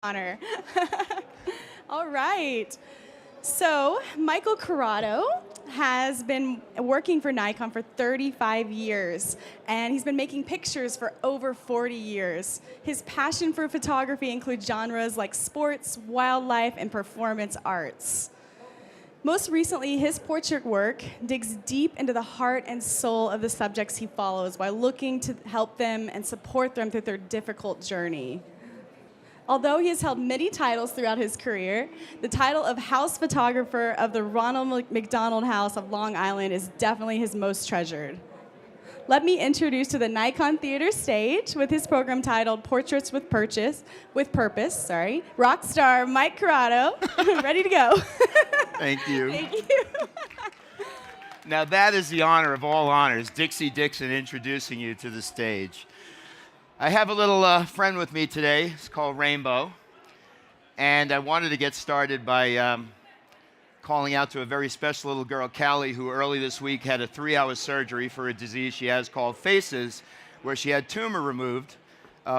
Honor. All right. So, Michael Corrado has been working for Nikon for 35 years, and he's been making pictures for over 40 years. His passion for photography includes genres like sports, wildlife, and performance arts. Most recently, his portrait work digs deep into the heart and soul of the subjects he follows while looking to help them and support them through their difficult journey. Although he has held many titles throughout his career, the title of House Photographer of the Ronald McDonald House of Long Island is definitely his most treasured. Let me introduce to the Nikon Theater stage with his program titled Portraits with Purpose, rock star Mike Corrado. Ready to go. Thank you. Thank you. Now that is the honor of all honors, Dixie Dixon introducing you to the stage. I have a little friend with me today. It's called Rainbow. And I wanted to get started by calling out to a very special little girl, Callie, who early this week had a 3-hour surgery for a disease she has called faces, where she had tumor removed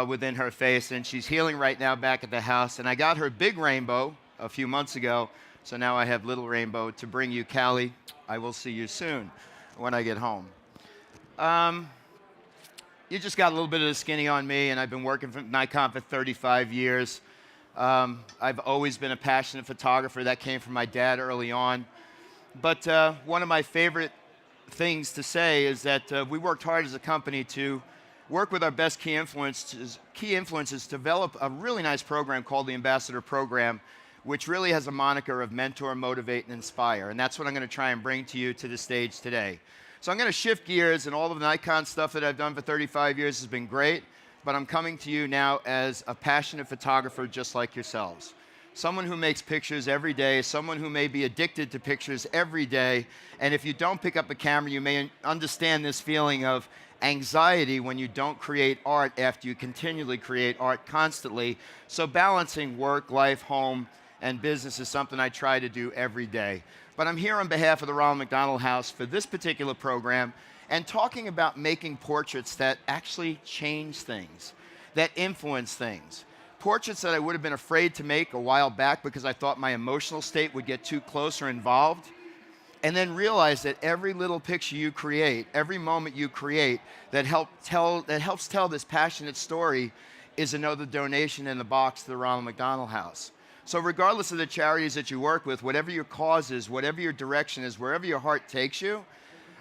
within her face, and she's healing right now back at the house. And I got her big Rainbow a few months ago, so now I have little Rainbow to bring you. Callie, I will see you soon when I get home. You just got a little bit of the skinny on me, and I've been working for Nikon for 35 years. I've always been a passionate photographer. That came from my dad early on. But one of my favorite things to say is that we worked hard as a company to work with our best key influences to develop a really nice program called the Ambassador Program, which really has a moniker of mentor, motivate, and inspire. And that's what I'm going to try and bring to you to the stage today. So I'm going to shift gears, and all of the Nikon stuff that I've done for 35 years has been great, but I'm coming to you now as a passionate photographer just like yourselves. Someone who makes pictures every day, someone who may be addicted to pictures every day, and if you don't pick up a camera, you may understand this feeling of anxiety when you don't create art after you continually create art constantly. So balancing work, life, home, and business is something I try to do every day. But I'm here on behalf of the Ronald McDonald House for this particular program and talking about making portraits that actually change things, that influence things. Portraits that I would have been afraid to make a while back because I thought my emotional state would get too close or involved, and then realize that every little picture you create, every moment you create that helps tell this passionate story is another donation in the box to the Ronald McDonald House. So regardless of the charities that you work with, whatever your cause is, whatever your direction is, wherever your heart takes you,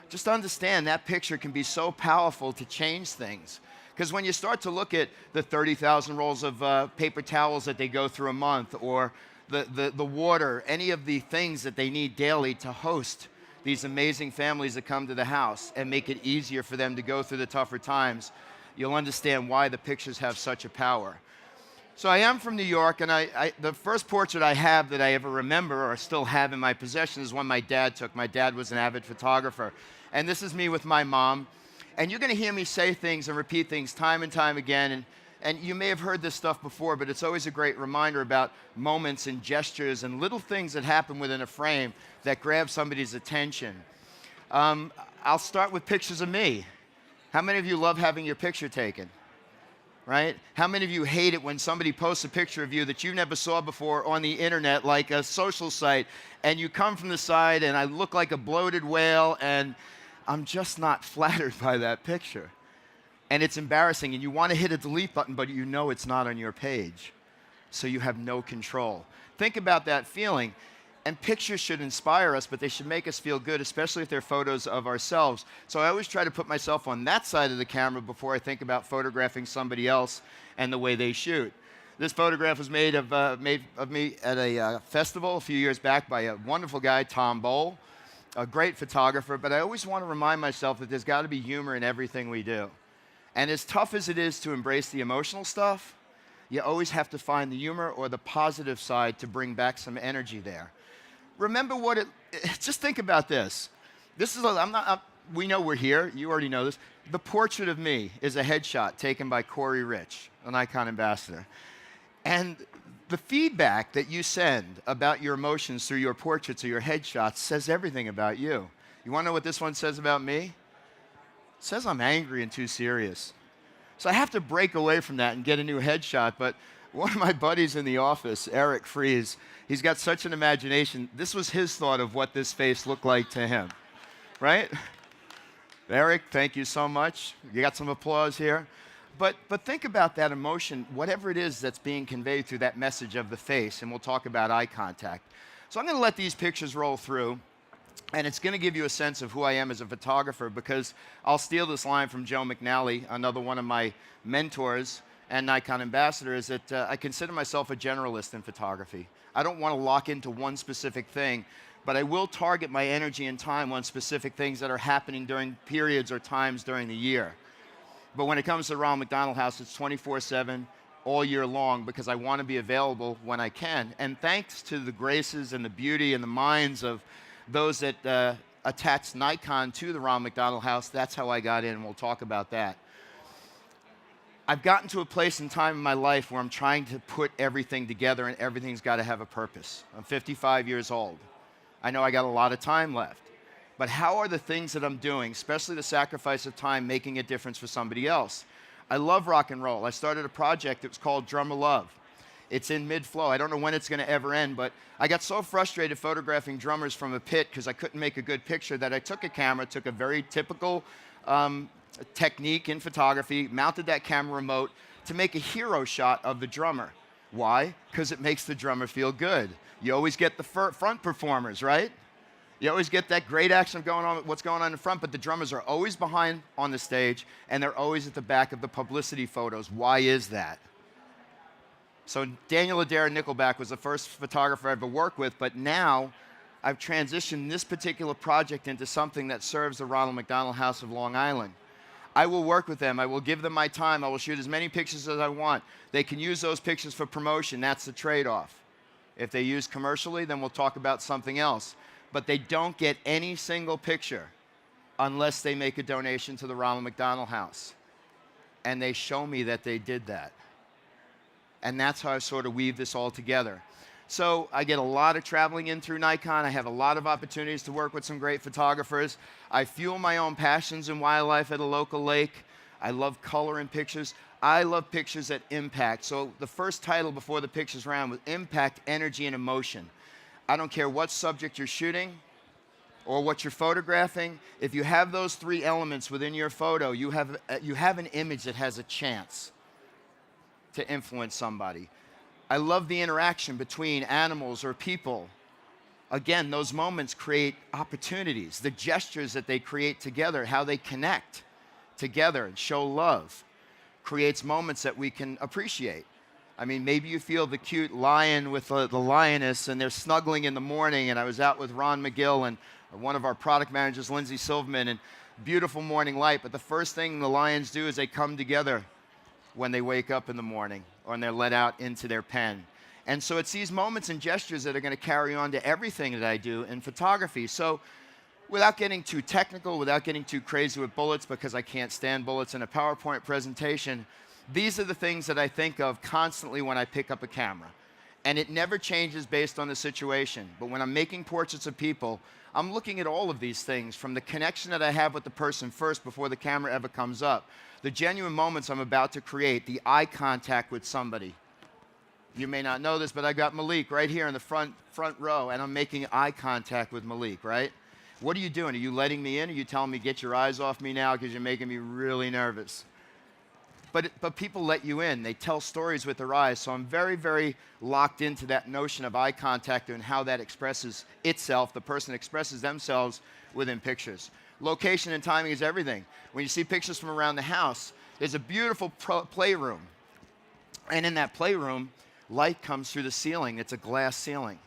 just understand that picture can be so powerful to change things. Because when you start to look at the 30,000 rolls of paper towels that they go through a month, or the water, any of the things that they need daily to host these amazing families that come to the house and make it easier for them to go through the tougher times, you'll understand why the pictures have such a power. So I am from New York, and the first portrait I have that I ever remember or still have in my possession is one my dad took. My dad was an avid photographer. And this is me with my mom. And you're going to hear me say things and repeat things time and time again. And you may have heard this stuff before, but it's always a great reminder about moments and gestures and little things that happen within a frame that grab somebody's attention. I'll start with pictures of me. How many of you love having your picture taken? Right? How many of you hate it when somebody posts a picture of you that you never saw before on the internet, like a social site, and you come from the side and I look like a bloated whale and I'm just not flattered by that picture. And it's embarrassing and you want to hit a delete button, but you know it's not on your page. So you have no control. Think about that feeling. And pictures should inspire us, but they should make us feel good, especially if they're photos of ourselves. So I always try to put myself on that side of the camera before I think about photographing somebody else and the way they shoot. This photograph was made of me at a festival a few years back by a wonderful guy, Tom Bowl, a great photographer. But I always want to remind myself that there's got to be humor in everything we do. And as tough as it is to embrace the emotional stuff, you always have to find the humor or the positive side to bring back some energy there. Remember just think about this. We know we're here, you already know this. The portrait of me is a headshot taken by Corey Rich, an Nikon ambassador. And the feedback that you send about your emotions through your portraits or your headshots says everything about you. You wanna know what this one says about me? It says I'm angry and too serious. So I have to break away from that and get a new headshot, but One of my buddies in the office, Eric Fries, he's got such an imagination. This was his thought of what this face looked like to him, right? Eric, thank you so much. You got some applause here. But think about that emotion, whatever it is that's being conveyed through that message of the face, and we'll talk about eye contact. So I'm going to let these pictures roll through, and it's going to give you a sense of who I am as a photographer, because I'll steal this line from Joe McNally, another one of my mentors and Nikon ambassador, is that I consider myself a generalist in photography. I don't want to lock into one specific thing, but I will target my energy and time on specific things that are happening during periods or times during the year. But when it comes to the Ronald McDonald House, it's 24/7, all year long, because I want to be available when I can. And thanks to the graces and the beauty and the minds of those that attached Nikon to the Ronald McDonald House, that's how I got in, and we'll talk about that. I've gotten to a place in time in my life where I'm trying to put everything together, and everything's got to have a purpose. I'm 55 years old. I know I got a lot of time left. But how are the things that I'm doing, especially the sacrifice of time, making a difference for somebody else? I love rock and roll. I started a project that was called Drummer Love. It's in mid-flow. I don't know when it's going to ever end, but I got so frustrated photographing drummers from a pit because I couldn't make a good picture that I took a camera, took a very typical technique in photography, mounted that camera remote to make a hero shot of the drummer. Why? Because it makes the drummer feel good. You always get the front performers, right? You always get that great action of what's going on in front, but the drummers are always behind on the stage, and they're always at the back of the publicity photos. Why is that? So Daniel Adair Nickelback was the first photographer I ever worked with, but now I've transitioned this particular project into something that serves the Ronald McDonald House of Long Island. I will work with them. I will give them my time. I will shoot as many pictures as I want. They can use those pictures for promotion. That's the trade-off. If they use commercially, then we'll talk about something else. But they don't get any single picture unless they make a donation to the Ronald McDonald House. And they show me that they did that. And that's how I sort of weave this all together. So I get a lot of traveling in through Nikon. I have a lot of opportunities to work with some great photographers. I fuel my own passions in wildlife at a local lake. I love color in pictures. I love pictures that impact. So the first title before the pictures round was Impact, Energy, and Emotion. I don't care what subject you're shooting or what you're photographing. If you have those three elements within your photo, you have an image that has a chance to influence somebody. I love the interaction between animals or people. Again, those moments create opportunities. The gestures that they create together, how they connect together and show love, creates moments that we can appreciate. I mean, maybe you feel the cute lion with the lioness, and they're snuggling in the morning, and I was out with Ron McGill and one of our product managers, Lindsay Silverman, and beautiful morning light, but the first thing the lions do is they come together when they wake up in the morning or when they're let out into their pen. And so it's these moments and gestures that are going to carry on to everything that I do in photography. So without getting too technical, without getting too crazy with bullets, because I can't stand bullets in a PowerPoint presentation, these are the things that I think of constantly when I pick up a camera. And it never changes based on the situation. But when I'm making portraits of people, I'm looking at all of these things, from the connection that I have with the person first before the camera ever comes up, the genuine moments I'm about to create, the eye contact with somebody. You may not know this, but I got Malik right here in the front row, and I'm making eye contact with Malik, right? What are you doing? Are you letting me in? Are you telling me, get your eyes off me now because you're making me really nervous? But people let you in. They tell stories with their eyes. So I'm very, very locked into that notion of eye contact and how that expresses itself. The person expresses themselves within pictures. Location and timing is everything. When you see pictures from around the house, there's a beautiful playroom. And in that playroom, light comes through the ceiling. It's a glass ceiling.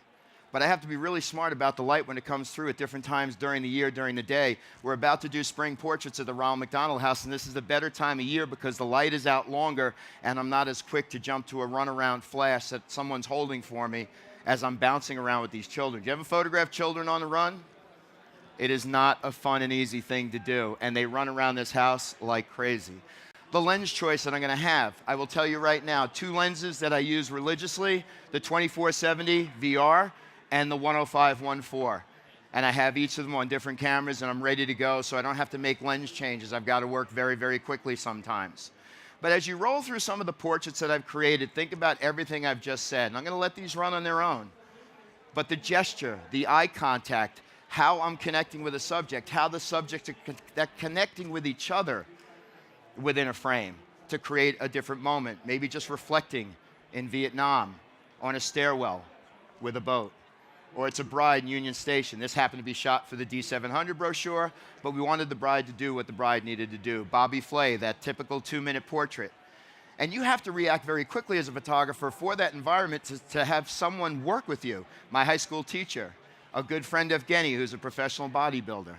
But I have to be really smart about the light when it comes through at different times during the year, during the day. We're about to do spring portraits at the Ronald McDonald House, and this is a better time of year because the light is out longer, and I'm not as quick to jump to a runaround flash that someone's holding for me as I'm bouncing around with these children. Do you ever photograph children on the run? It is not a fun and easy thing to do, and they run around this house like crazy. The lens choice that I'm going to have, I will tell you right now, 2 lenses that I use religiously, the 24-70 VR, and the 105-1.4. And I have each of them on different cameras, and I'm ready to go, so I don't have to make lens changes. I've got to work very, very quickly sometimes. But as you roll through some of the portraits that I've created, think about everything I've just said. And I'm going to let these run on their own. But the gesture, the eye contact, how I'm connecting with a subject, how the subjects are connecting with each other within a frame to create a different moment. Maybe just reflecting in Vietnam on a stairwell with a boat. Or it's a bride in Union Station. This happened to be shot for the D700 brochure, but we wanted the bride to do what the bride needed to do. Bobby Flay, that typical 2-minute portrait. And you have to react very quickly as a photographer for that environment to have someone work with you. My high school teacher, a good friend Evgeny, who's a professional bodybuilder.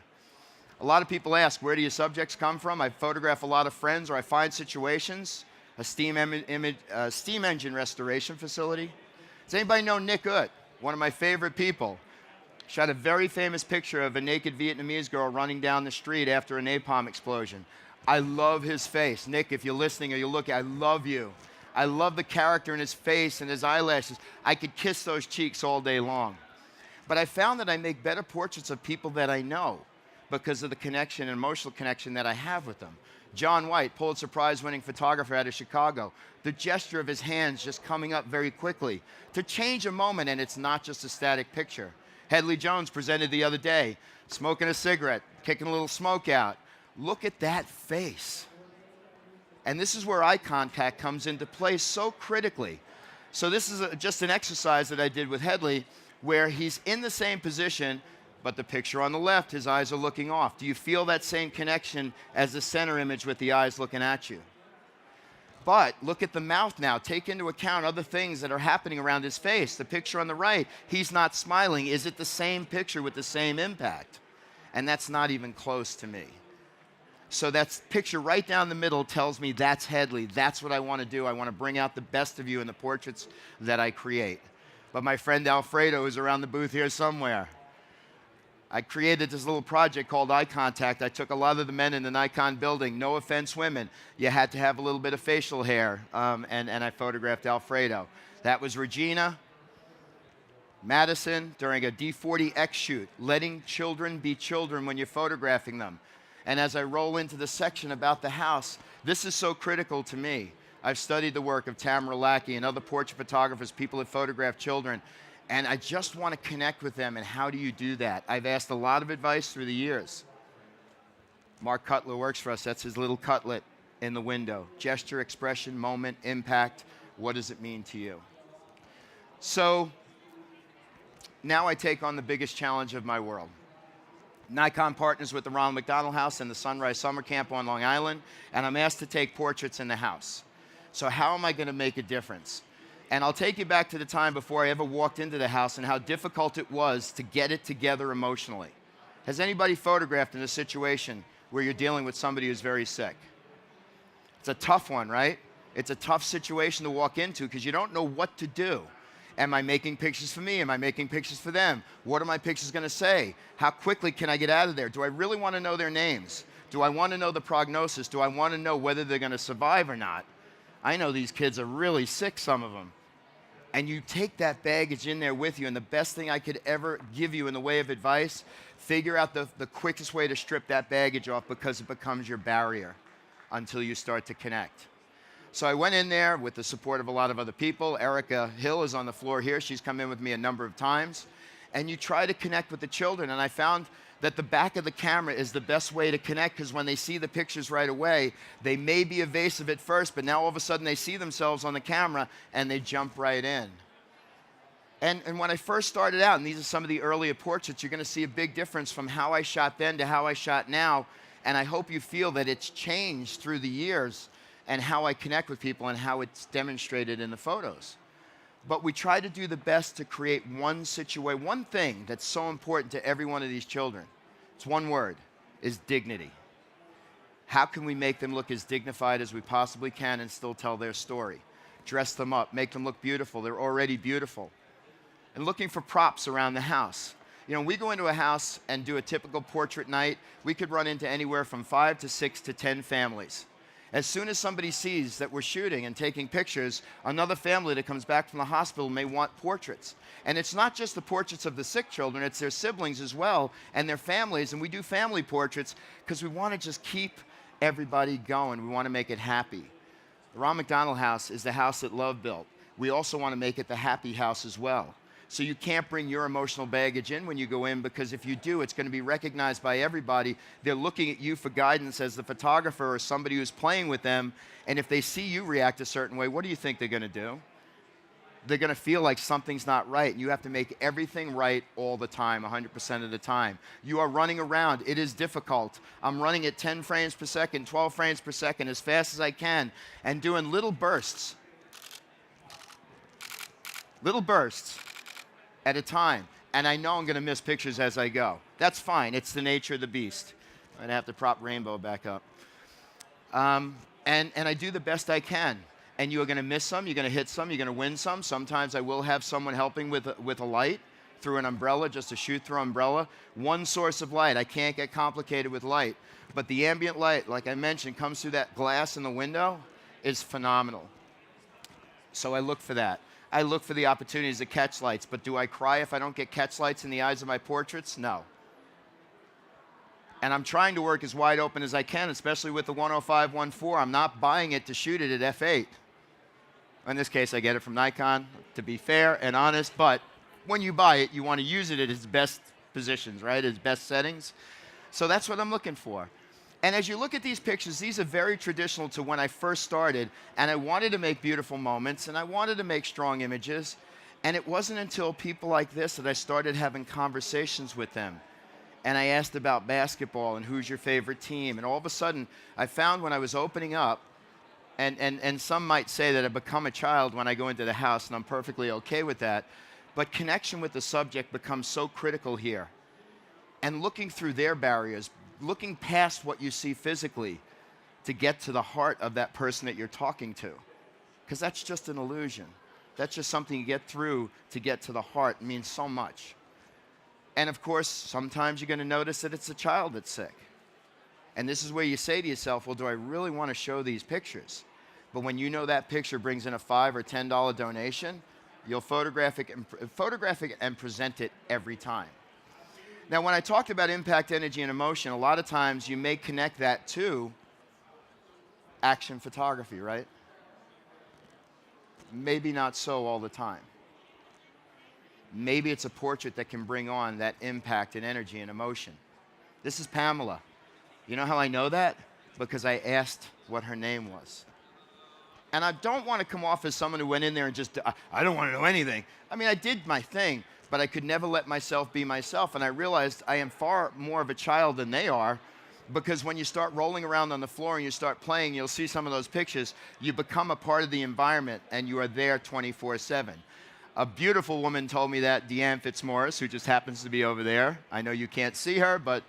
A lot of people ask, where do your subjects come from? I photograph a lot of friends, or I find situations, a steam engine restoration facility. Does anybody know Nick Ut? One of my favorite people. Shot a very famous picture of a naked Vietnamese girl running down the street after a napalm explosion. I love his face. Nick, if you're listening or you're looking, I love you. I love the character in his face and his eyelashes. I could kiss those cheeks all day long. But I found that I make better portraits of people that I know because of the connection and emotional connection that I have with them. John White, Pulitzer Prize-winning photographer out of Chicago. The gesture of his hands just coming up very quickly to change a moment, and it's not just a static picture. Headley Jones presented the other day, smoking a cigarette, kicking a little smoke out. Look at that face. And this is where eye contact comes into play so critically. So this is just an exercise that I did with Headley where he's in the same position, but the picture on the left, his eyes are looking off. Do you feel that same connection as the center image with the eyes looking at you? But look at the mouth now. Take into account other things that are happening around his face. The picture on the right, he's not smiling. Is it the same picture with the same impact? And that's not even close to me. So that picture right down the middle tells me that's Headley. That's what I want to do. I want to bring out the best of you in the portraits that I create. But my friend Alfredo is around the booth here somewhere. I created this little project called Eye Contact. I took a lot of the men in the Nikon building. No offense, women. You had to have a little bit of facial hair, and I photographed Alfredo. That was Regina, Madison during a D40X shoot, letting children be children when you're photographing them. And as I roll into the section about the house, this is so critical to me. I've studied the work of Tamara Lackey and other portrait photographers, people that photograph children, and I just want to connect with them. And how do you do that? I've asked a lot of advice through the years. Mark Cutler works for us. That's his little cutlet in the window. Gesture, expression, moment, impact. What does it mean to you? So now I take on the biggest challenge of my world. Nikon partners with the Ronald McDonald House and the Sunrise Summer Camp on Long Island, and I'm asked to take portraits in the house. So how am I going to make a difference? And I'll take you back to the time before I ever walked into the house and how difficult it was to get it together emotionally. Has anybody photographed in a situation where you're dealing with somebody who's very sick? It's a tough one, right? It's a tough situation to walk into because you don't know what to do. Am I making pictures for me? Am I making pictures for them? What are my pictures going to say? How quickly can I get out of there? Do I really want to know their names? Do I want to know the prognosis? Do I want to know whether they're going to survive or not? I know these kids are really sick, some of them. And you take that baggage in there with you, and the best thing I could ever give you in the way of advice, figure out the quickest way to strip that baggage off because it becomes your barrier until you start to connect. So I went in there with the support of a lot of other people. Erica Hill is on the floor here. She's come in with me a number of times. And you try to connect with the children, and I found that the back of the camera is the best way to connect because when they see the pictures right away, they may be evasive at first, but now all of a sudden they see themselves on the camera and they jump right in. And when I first started out, and these are some of the earlier portraits, you're going to see a big difference from how I shot then to how I shot now, and I hope you feel that it's changed through the years and how I connect with people and how it's demonstrated in the photos. But we try to do the best to create one thing that's so important to every one of these children. It's one word, is dignity. How can we make them look as dignified as we possibly can and still tell their story? Dress them up, make them look beautiful. They're already beautiful. And looking for props around the house. You know, we go into a house and do a typical portrait night, we could run into anywhere from 5 to 6 to 10 families. As soon as somebody sees that we're shooting and taking pictures, another family that comes back from the hospital may want portraits. And it's not just the portraits of the sick children, it's their siblings as well and their families. And we do family portraits because we want to just keep everybody going. We want to make it happy. The Ron McDonald House is the house that love built. We also want to make it the happy house as well. So you can't bring your emotional baggage in when you go in, because if you do, it's going to be recognized by everybody. They're looking at you for guidance as the photographer or somebody who's playing with them. And if they see you react a certain way, what do you think they're going to do? They're going to feel like something's not right. And you have to make everything right all the time, 100% of the time. You are running around. It is difficult. I'm running at 10 frames per second, 12 frames per second, as fast as I can, and doing little bursts at a time. And I know I'm going to miss pictures as I go. That's fine. It's the nature of the beast. I'm going to have to prop Rainbow back up. And I do the best I can. And you are going to miss some, you're going to hit some, you're going to win some. Sometimes I will have someone helping with a light through an umbrella, just a shoot-through umbrella. One source of light. I can't get complicated with light. But the ambient light, like I mentioned, comes through that glass in the window, is phenomenal. So I look for that. I look for the opportunities to catch lights. But do I cry if I don't get catch lights in the eyes of my portraits? No. And I'm trying to work as wide open as I can, especially with the 105-1.4. I'm not buying it to shoot it at f8. In this case, I get it from Nikon, to be fair and honest. But when you buy it, you want to use it at its best positions, right? Its best settings. So that's what I'm looking for. And as you look at these pictures, these are very traditional to when I first started. And I wanted to make beautiful moments, and I wanted to make strong images. And it wasn't until people like this that I started having conversations with them. And I asked about basketball and who's your favorite team. And all of a sudden, I found when I was opening up, and some might say that I've become a child when I go into the house, and I'm perfectly okay with that. But connection with the subject becomes so critical here. And looking through their barriers, looking past what you see physically to get to the heart of that person that you're talking to. Because that's just an illusion. That's just something you get through to get to the heart. It means so much. And of course, sometimes you're going to notice that it's a child that's sick. And this is where you say to yourself, well, do I really want to show these pictures? But when you know that picture brings in a $5 or $10 donation, you'll photograph it and present it every time. Now, when I talked about impact, energy, and emotion, a lot of times you may connect that to action photography, right? Maybe not so all the time. Maybe it's a portrait that can bring on that impact and energy and emotion. This is Pamela. You know how I know that? Because I asked what her name was. And I don't want to come off as someone who went in there and just, I don't want to know anything. I mean, I did my thing, but I could never let myself be myself. And I realized I am far more of a child than they are, because when you start rolling around on the floor and you start playing, you'll see some of those pictures, you become a part of the environment and you are there 24/7. A beautiful woman told me that, Deanne Fitzmaurice, who just happens to be over there. I know you can't see her, but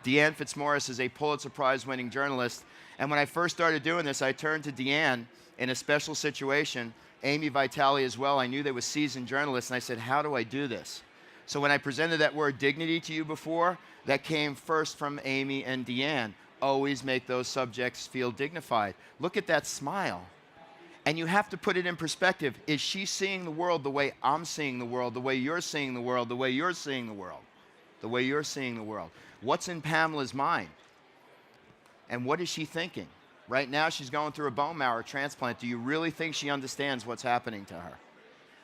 Deanne Fitzmaurice is a Pulitzer Prize winning journalist. And when I first started doing this, I turned to Deanne in a special situation, Amy Vitale as well. I knew they were seasoned journalists, and I said, how do I do this? So when I presented that word dignity to you before, that came first from Amy and Deanne. Always make those subjects feel dignified. Look at that smile. And you have to put it in perspective. Is she seeing the world the way I'm seeing the world, the way you're seeing the world, the way you're seeing the world, the way you're seeing the world? What's in Pamela's mind? And what is she thinking? Right now, she's going through a bone marrow transplant. Do you really think she understands what's happening to her?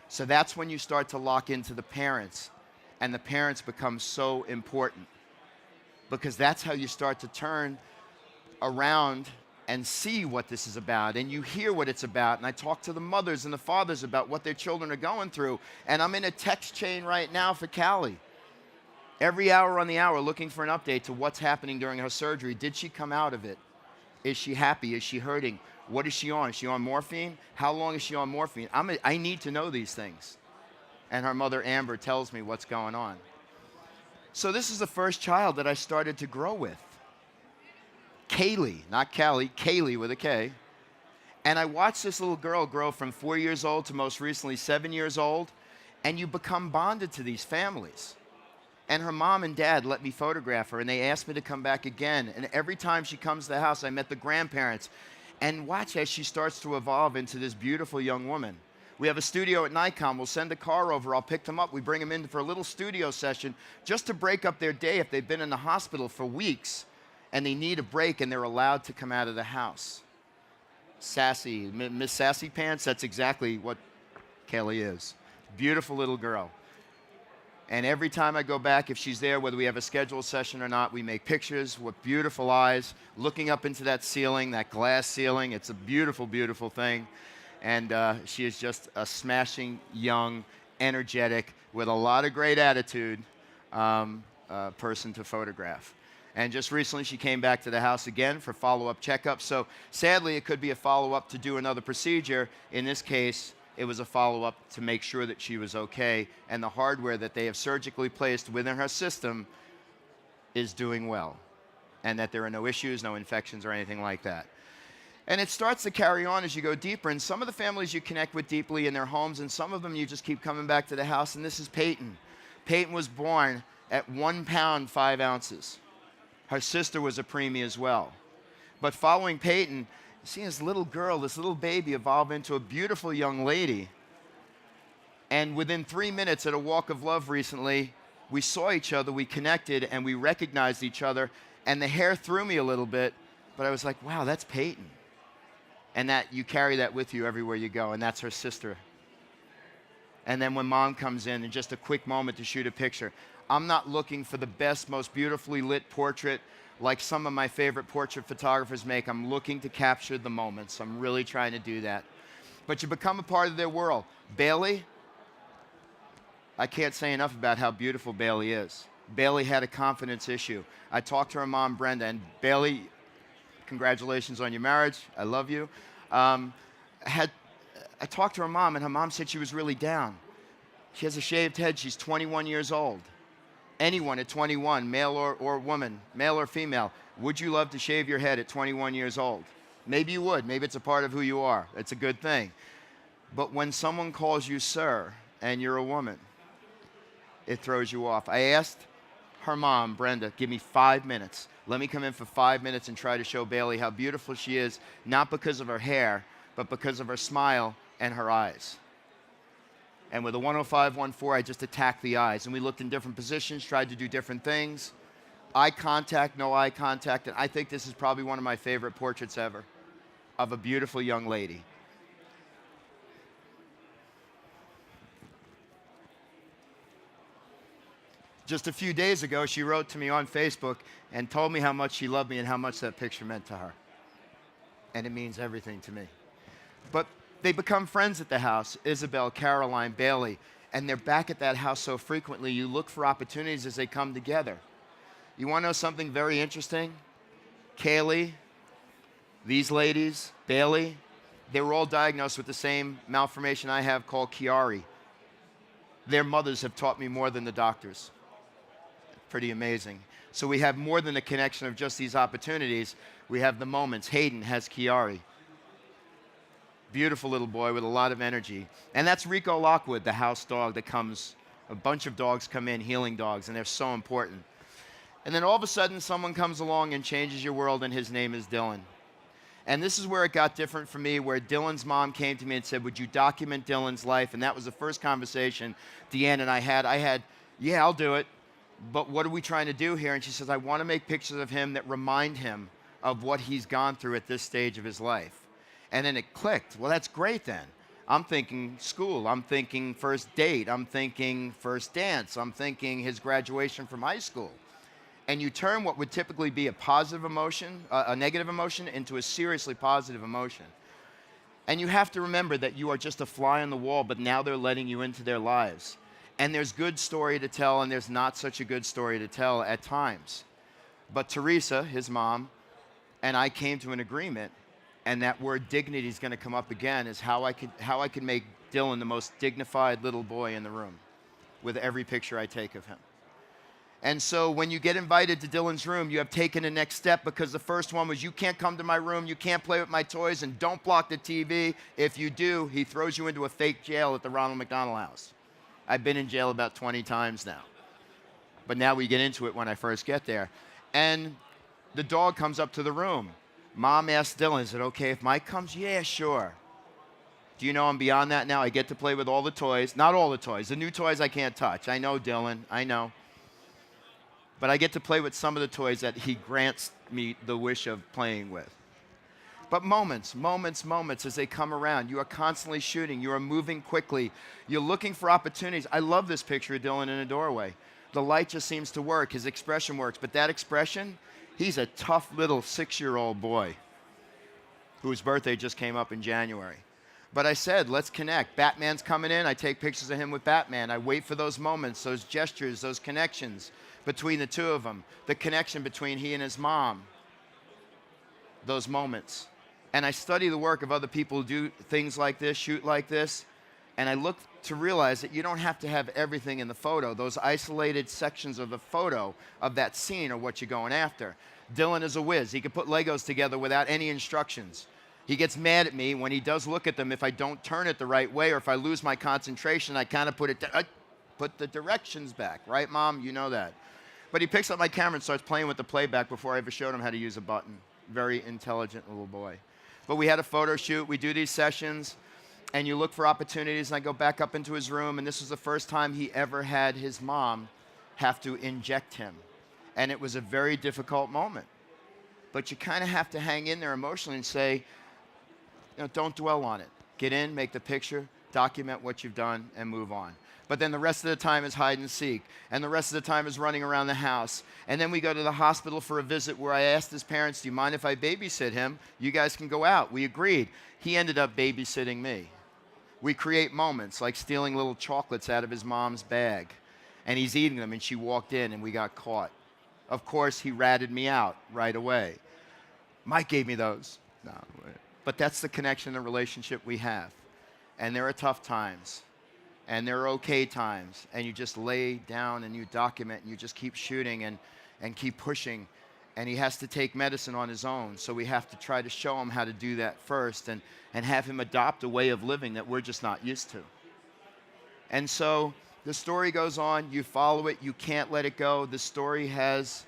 So that's when you start to lock into the parents, and the parents become so important, because that's how you start to turn around and see what this is about, and you hear what it's about. And I talk to the mothers and the fathers about what their children are going through, and I'm in a text chain right now for Callie. Every hour on the hour looking for an update to what's happening during her surgery. Did she come out of it? Is she happy? Is she hurting? What is she on? Is she on morphine? How long is she on morphine? I need to know these things. And her mother, Amber, tells me what's going on. So this is the first child that I started to grow with. Kaylee, not Callie, Kaylee with a K. And I watched this little girl grow from 4 years old to most recently 7 years old. And you become bonded to these families. And her mom and dad let me photograph her, and they asked me to come back again. And every time she comes to the house, I met the grandparents. And watch as she starts to evolve into this beautiful young woman. We have a studio at Nikon. We'll send a car over. I'll pick them up. We bring them in for a little studio session just to break up their day if they've been in the hospital for weeks and they need a break and they're allowed to come out of the house. sassy, Miss Sassy Pants. That's exactly what Kelly is. Beautiful little girl. And every time I go back, if she's there, whether we have a scheduled session or not, we make pictures with beautiful eyes, looking up into that ceiling, that glass ceiling. It's a beautiful, beautiful thing. And she is just a smashing, young, energetic, with a lot of great attitude person to photograph. And just recently, she came back to the house again for follow-up checkup. So sadly, it could be a follow-up to do another procedure. In this case, it was a follow-up to make sure that she was okay, and the hardware that they have surgically placed within her system is doing well, and that there are no issues, no infections, or anything like that. And it starts to carry on as you go deeper, and some of the families you connect with deeply in their homes, and some of them you just keep coming back to the house, and this is Peyton. Peyton was born at 1 pound, 5 ounces. Her sister was a preemie as well. But following Peyton, seeing this little girl, this little baby evolve into a beautiful young lady. And within 3 minutes at a walk of love recently, we saw each other, we connected, and we recognized each other. And the hair threw me a little bit, but I was like, wow, that's Peyton. And that you carry that with you everywhere you go, and that's her sister. And then when mom comes in just a quick moment to shoot a picture, I'm not looking for the best, most beautifully lit portrait like some of my favorite portrait photographers make. I'm looking to capture the moments. I'm really trying to do that. But you become a part of their world. Bailey, I can't say enough about how beautiful Bailey is. Bailey had a confidence issue. I talked to her mom, Brenda, and Bailey, congratulations on your marriage. I love you. I talked to her mom, and her mom said she was really down. She has a shaved head. She's 21 years old. Anyone at 21, male or woman, male or female, would you love to shave your head at 21 years old? Maybe you would. Maybe it's a part of who you are. It's a good thing. But when someone calls you sir and you're a woman, it throws you off. I asked her mom, Brenda, give me 5 minutes. Let me come in for 5 minutes and try to show Bailey how beautiful she is, not because of her hair, but because of her smile and her eyes. And with a 105-1.4, I just attacked the eyes. And we looked in different positions, tried to do different things. Eye contact, no eye contact. And I think this is probably one of my favorite portraits ever of a beautiful young lady. Just a few days ago, she wrote to me on Facebook and told me how much she loved me and how much that picture meant to her. And it means everything to me. But they become friends at the house, Isabel, Caroline, Bailey, and they're back at that house so frequently, you look for opportunities as they come together. You want to know something very interesting? Kaylee, these ladies, Bailey, they were all diagnosed with the same malformation I have called Chiari. Their mothers have taught me more than the doctors. Pretty amazing. So we have more than a connection of just these opportunities. We have the moments. Hayden has Chiari. Beautiful little boy with a lot of energy. And that's Rico Lockwood, the house dog that comes, a bunch of dogs come in, healing dogs, and they're so important. And then all of a sudden, someone comes along and changes your world, and his name is Dylan. And this is where it got different for me, where Dylan's mom came to me and said, would you document Dylan's life? And that was the first conversation Deanne and I had, yeah, I'll do it. But what are we trying to do here? And she says, I want to make pictures of him that remind him of what he's gone through at this stage of his life. And then it clicked. Well, that's great then. I'm thinking school. I'm thinking first date. I'm thinking first dance. I'm thinking his graduation from high school. And you turn what would typically be a positive emotion, a negative emotion, into a seriously positive emotion. And you have to remember that you are just a fly on the wall, but now they're letting you into their lives. And there's good story to tell, and there's not such a good story to tell at times. But Teresa, his mom, and I came to an agreement, and that word dignity is going to come up again, is how I could make Dylan the most dignified little boy in the room with every picture I take of him. And so when you get invited to Dylan's room, you have taken the next step, because the first one was, you can't come to my room, you can't play with my toys, and don't block the TV. If you do, he throws you into a fake jail at the Ronald McDonald House. I've been in jail about 20 times now. But now we get into it when I first get there. And the dog comes up to the room. Mom asked Dylan, is it okay if Mike comes? Yeah, sure. Do you know I'm beyond that now? I get to play with all the toys. Not all the toys. The new toys I can't touch. I know, Dylan. I know. But I get to play with some of the toys that he grants me the wish of playing with. But moments, moments, moments as they come around. You are constantly shooting. You are moving quickly. You're looking for opportunities. I love this picture of Dylan in a doorway. The light just seems to work. His expression works. But that expression, he's a tough little 6-year-old boy whose birthday just came up in January. But I said, let's connect. Batman's coming in. I take pictures of him with Batman. I wait for those moments, those gestures, those connections between the two of them. The connection between he and his mom. Those moments. And I study the work of other people who do things like this, shoot like this, and I look to realize that you don't have to have everything in the photo. Those isolated sections of the photo of that scene are what you're going after. Dylan is a whiz. He can put Legos together without any instructions. He gets mad at me when he does look at them if I don't turn it the right way, or if I lose my concentration, I kind of put the directions back. Right, Mom? You know that. But he picks up my camera and starts playing with the playback before I ever showed him how to use a button. Very intelligent little boy. But we had a photo shoot. We do these sessions, and you look for opportunities, and I go back up into his room, and this was the first time he ever had his mom have to inject him. And it was a very difficult moment. But you kind of have to hang in there emotionally and say, don't dwell on it. Get in, make the picture, document what you've done, and move on. But then the rest of the time is hide and seek. And the rest of the time is running around the house. And then we go to the hospital for a visit where I asked his parents, do you mind if I babysit him? You guys can go out. We agreed. He ended up babysitting me. We create moments like stealing little chocolates out of his mom's bag. And he's eating them, and she walked in, and we got caught. Of course, he ratted me out right away. Mike gave me those. No, but that's the connection and relationship we have. And there are tough times. And there are okay times, and you just lay down and you document and you just keep shooting and keep pushing. And he has to take medicine on his own, so we have to try to show him how to do that first and have him adopt a way of living that we're just not used to. And so the story goes on, you follow it, you can't let it go. The story has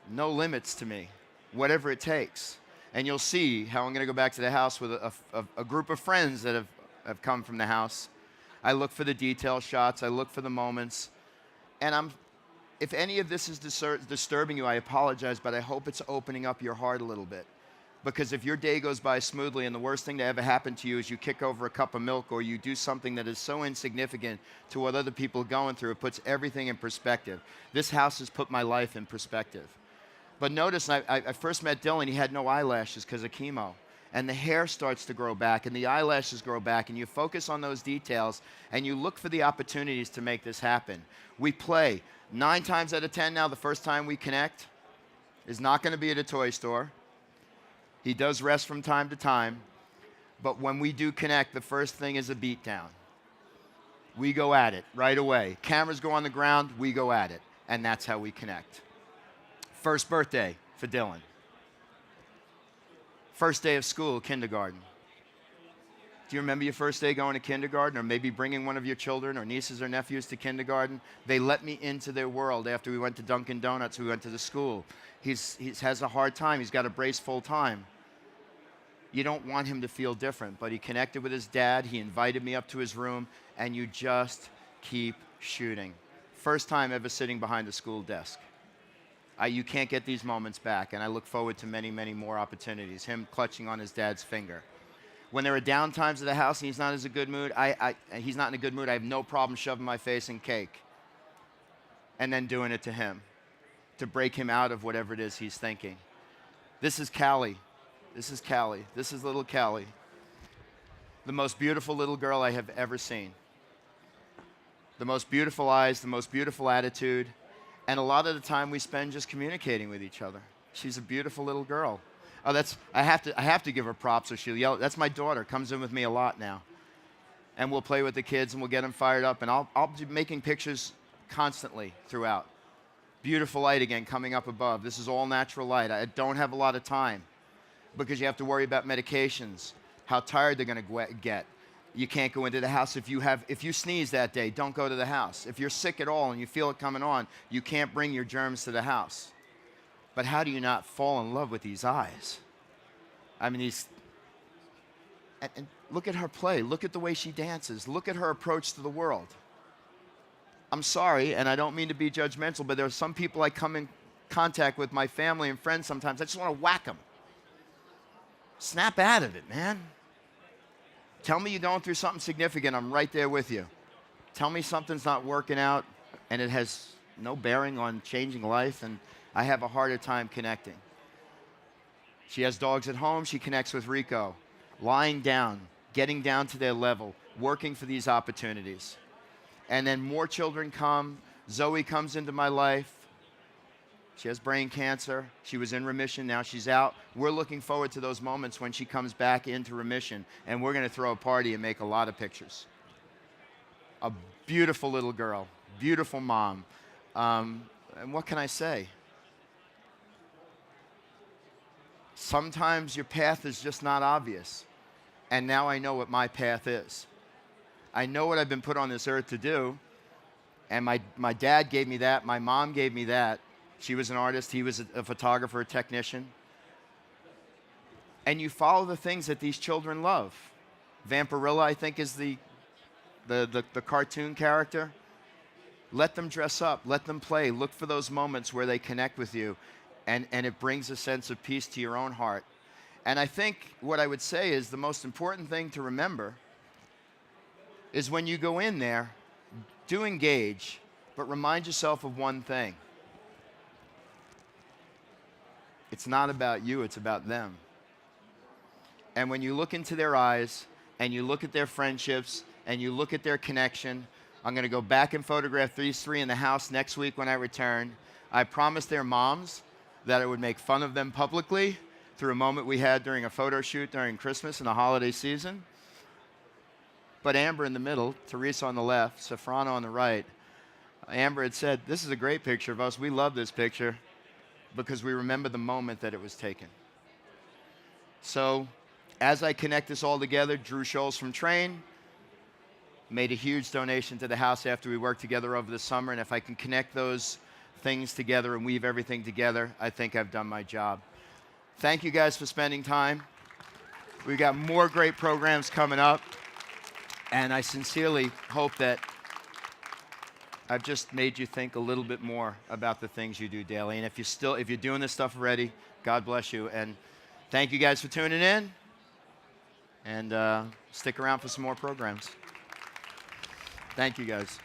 no limits to me, whatever it takes. And you'll see how I'm going to go back to the house with a group of friends that have come from the house. I look for the detail shots. I look for the moments. And if any of this is disturbing you, I apologize, but I hope it's opening up your heart a little bit. Because if your day goes by smoothly and the worst thing to ever happen to you is you kick over a cup of milk or you do something that is so insignificant to what other people are going through, it puts everything in perspective. This house has put my life in perspective. But notice, I first met Dylan, he had no eyelashes because of chemo. And the hair starts to grow back, and the eyelashes grow back, and you focus on those details, and you look for the opportunities to make this happen. We play. 9 times out of 10 now, the first time we connect is not going to be at a toy store. He does rest from time to time, but when we do connect, the first thing is a beatdown. We go at it right away. Cameras go on the ground, we go at it, and that's how we connect. First birthday for Dylan. First day of school, kindergarten. Do you remember your first day going to kindergarten, or maybe bringing one of your children or nieces or nephews to kindergarten? They let me into their world after we went to Dunkin' Donuts, we went to the school. He has a hard time. He's got a brace full time. You don't want him to feel different, but he connected with his dad. He invited me up to his room, and you just keep shooting. First time ever sitting behind a school desk. You can't get these moments back, and I look forward to many, many more opportunities. Him clutching on his dad's finger. When there are down times at the house and he's not in a good mood, he's not in a good mood, I have no problem shoving my face in cake and then doing it to him to break him out of whatever it is he's thinking. This is Callie. This is Callie. This is little Callie. The most beautiful little girl I have ever seen. The most beautiful eyes, the most beautiful attitude. And a lot of the time we spend just communicating with each other. She's a beautiful little girl. Oh, I have to give her props or she'll yell. That's my daughter, comes in with me a lot now. And we'll play with the kids and we'll get them fired up. And I'll be making pictures constantly throughout. Beautiful light again coming up above. This is all natural light. I don't have a lot of time because you have to worry about medications, how tired they're going to get. You can't go into the house. If you sneeze that day, don't go to the house. If you're sick at all and you feel it coming on, you can't bring your germs to the house. But how do you not fall in love with these eyes? I mean, and look at her play. Look at the way she dances. Look at her approach to the world. I'm sorry, and I don't mean to be judgmental, but there are some people I come in contact with, my family and friends sometimes, I just want to whack them. Snap out of it, man. Tell me you're going through something significant. I'm right there with you. Tell me something's not working out and it has no bearing on changing life, and I have a harder time connecting. She has dogs at home. She connects with Rico. Lying down, getting down to their level, working for these opportunities. And then more children come. Zoe comes into my life. She has brain cancer. She was in remission. Now she's out. We're looking forward to those moments when she comes back into remission, and we're going to throw a party and make a lot of pictures. A beautiful little girl, beautiful mom. And what can I say? Sometimes your path is just not obvious. And now I know what my path is. I know what I've been put on this earth to do. And my dad gave me that. My mom gave me that. She was an artist. He was a photographer, a technician. And you follow the things that these children love. Vampirilla, I think, is the cartoon character. Let them dress up. Let them play. Look for those moments where they connect with you. And it brings a sense of peace to your own heart. And I think what I would say is the most important thing to remember is when you go in there, do engage, but remind yourself of one thing. It's not about you, it's about them. And when you look into their eyes, and you look at their friendships, and you look at their connection, I'm going to go back and photograph these three in the house next week when I return. I promised their moms that I would make fun of them publicly through a moment we had during a photo shoot during Christmas and the holiday season. But Amber in the middle, Teresa on the left, Safrano on the right. Amber had said, "This is a great picture of us. We love this picture because we remember the moment that it was taken." So as I connect this all together, Drew Scholes from Train made a huge donation to the house after we worked together over the summer. And if I can connect those things together and weave everything together, I think I've done my job. Thank you guys for spending time. We've got more great programs coming up. And I sincerely hope that I've just made you think a little bit more about the things you do daily. And if you're doing this stuff already, God bless you. And thank you guys for tuning in. And stick around for some more programs. Thank you guys.